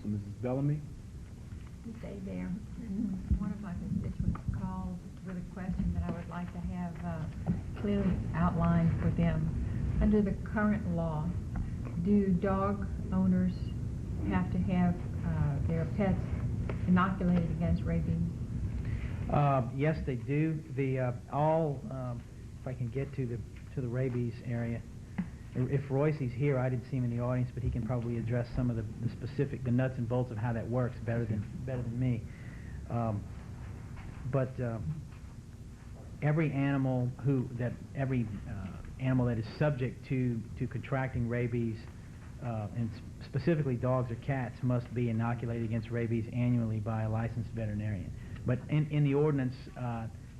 Council. Mrs. Bellamy? Good day there. One of my constituents called with a question that I would like to have clearly outlined for them. Under the current law, do dog owners have to have their pets inoculated against rabies? Yes, they do. If I can get to the rabies area, if Royce is here, I didn't see him in the audience, but he can probably address some of the nuts and bolts of how that works better than me. Every animal animal that is subject to contracting rabies, and specifically dogs or cats, must be inoculated against rabies annually by a licensed veterinarian. But in the ordinance,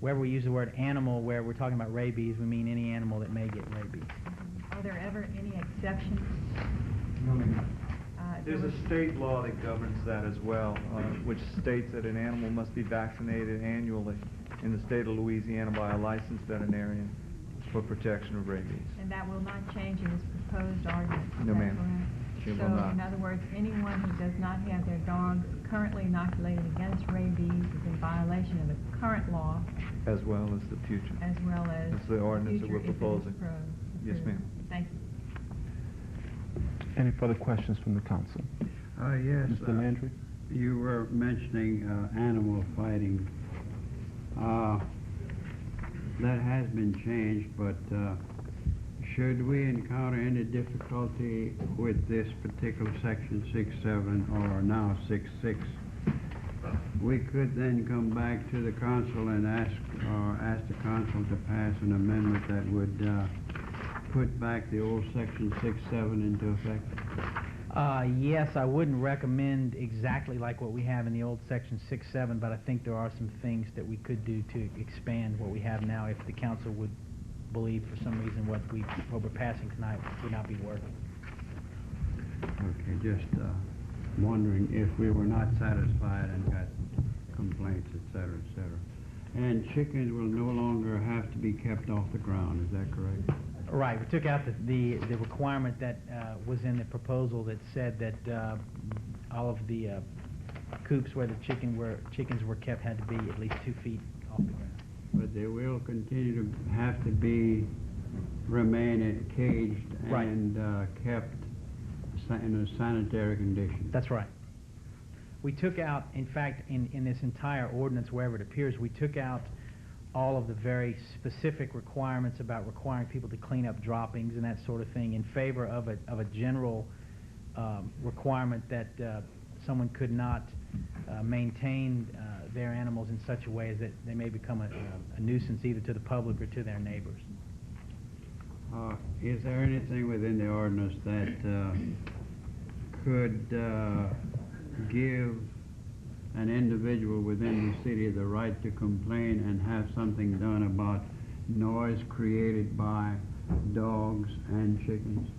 wherever we use the word animal, where we're talking about rabies, we mean any animal that may get rabies. Are there ever any exceptions? No, ma'am. There's a state law that governs that as well, which states that an animal must be vaccinated annually in the state of Louisiana by a licensed veterinarian for protection of rabies. And that will not change in this proposed ordinance? No, ma'am. So, in other words, anyone who does not have their dog currently inoculated against rabies is in violation of the current law, As well as the future. as well as the ordinance that we're future if it is proposing. Yes, approved. ma'am. Thank you. Any further questions from the council? Yes. Mr. Landry? You were mentioning animal fighting. That has been changed, but should we encounter any difficulty with this particular section 6.7 or now 6.6, we could then come back to the council and ask the council to pass an amendment that would put back the old section 6.7 into effect? Yes, I wouldn't recommend exactly like what we have in the old section 6.7, but I think there are some things that we could do to expand what we have now if the council would believe for some reason what we're passing tonight would not be working. Okay, just wondering if we were not satisfied and got complaints, etc., etc. And chickens will no longer have to be kept off the ground, is that correct? Right. We took out the requirement that was in the proposal that said that all of the coops where the chickens were kept had to be at least 2 feet off the ground. But they will continue to have to remain caged Right. and kept in a sanitary condition. That's right. We took out, in fact, in this entire ordinance, wherever it appears, we took out all of the very specific requirements about requiring people to clean up droppings and that sort of thing in favor of a general requirement that someone could not maintain their animals in such a way as that they may become a nuisance either to the public or to their neighbors. Is there anything within the ordinance that could give an individual within the city the right to complain and have something done about noise created by dogs and chickens?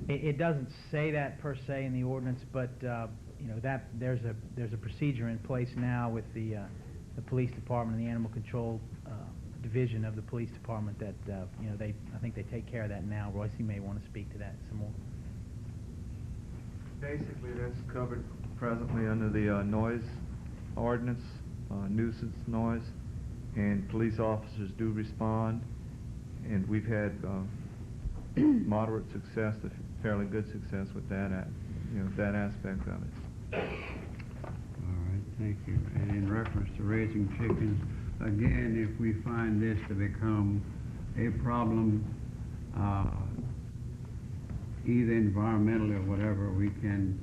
It doesn't say that per se in the ordinance, but that there's a procedure in place now with the police department and the animal control division of the police department that I think they take care of that now. Royce, you may want to speak to that some more. Basically, that's covered presently under the noise ordinance, nuisance noise, and police officers do respond, and we've had moderate success to fairly good success with that, that aspect of it. All right, thank you. And in reference to raising chickens, again, if we find this to become a problem, either environmentally or whatever, we can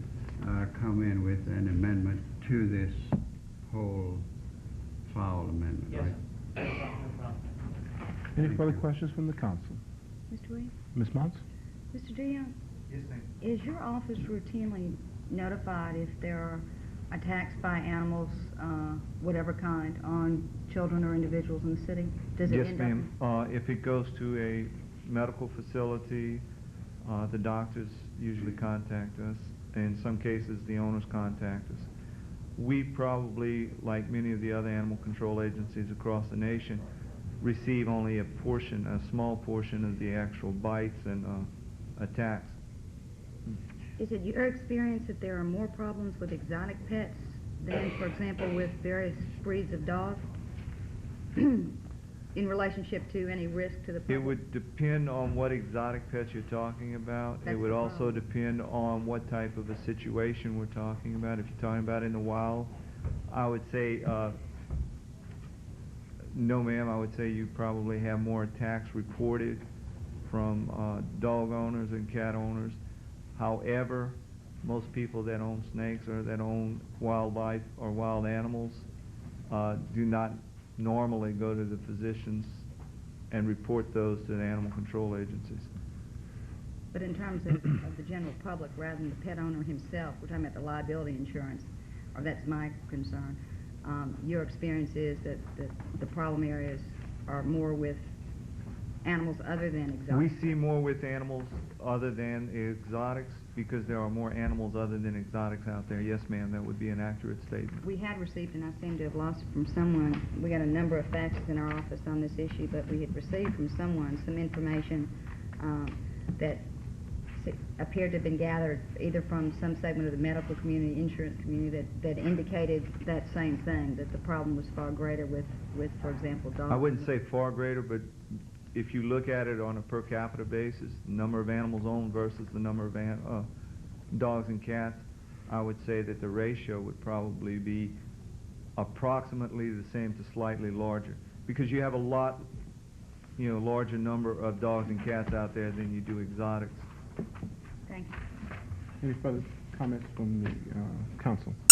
come in with an amendment to this whole fowl amendment, Yes. right? Any further questions from the council? Mr. Williams? Ms. Mounts? Mr. Duhon, Yes, ma'am. is your office routinely notified if there are attacks by animals, whatever kind, on children or individuals in the city? Does it Yes, end ma'am. If it goes to a medical facility, the doctors usually contact us. In some cases, the owners contact us. We probably, like many of the other animal control agencies across the nation, receive only a small portion of the actual bites and attacks. Is it your experience that there are more problems with exotic pets than, for example, with various breeds of dog in relationship to any risk to the public? It would depend on what exotic pets you're talking about. That's It would the also problem. depend on what type of a situation we're talking about. If you're talking about in the wild, I would say, no ma'am, I would say you probably have more attacks reported from dog owners and cat owners. However, most people that own snakes or that own wildlife or wild animals do not normally go to the physicians and report those to the animal control agencies. But in terms of the general public, rather than the pet owner himself, we're talking about the liability insurance, or that's my concern. Your experience is that the problem areas are more with animals other than exotic. We see more with animals other than exotics because there are more animals other than exotics out there. Yes, ma'am, that would be an accurate statement. We had received, and I seem to have lost it from someone, we got a number of faxes in our office on this issue, but we had received from someone some information that appeared to have been gathered either from some segment of the medical community, insurance community, that indicated that same thing, that the problem was far greater with for example, dogs. I wouldn't say far greater, but if you look at it on a per capita basis, the number of animals owned versus the number of dogs and cats, I would say that the ratio would probably be approximately the same to slightly larger, because you have a lot, larger number of dogs and cats out there than you do exotics. Thank you. Any further comments from the council?